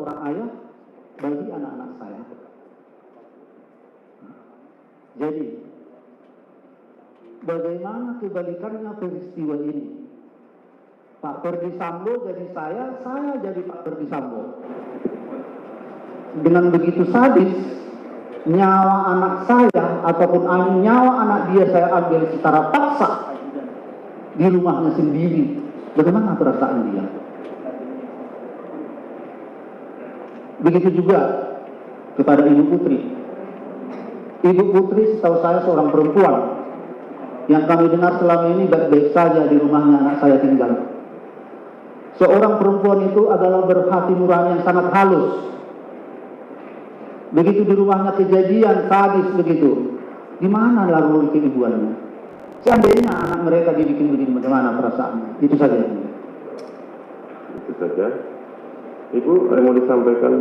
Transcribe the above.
seorang ayah bagi anak-anak saya. Jadi, bagaimana kebalikannya peristiwa ini? Pak Ferdi Sambo jadi saya jadi Pak Ferdi Sambo. Dengan begitu sadis, nyawa anak saya ataupun nyawa anak dia saya ambil secara paksa di rumahnya sendiri. Bagaimana perasaan dia? Begitu juga kepada Ibu Putri. Ibu Putri setahu saya seorang perempuan yang kami dengar selama ini baik-baik saja di rumahnya anak saya tinggal. Seorang perempuan itu adalah berhati nurani yang sangat halus. Begitu di rumahnya kejadian sadis begitu, di mana lalu keibuannya? Seandainya anak mereka dibikin begini, bagaimana perasaannya? Itu saja. Itu saja. Ibu, ada yang mau disampaikan?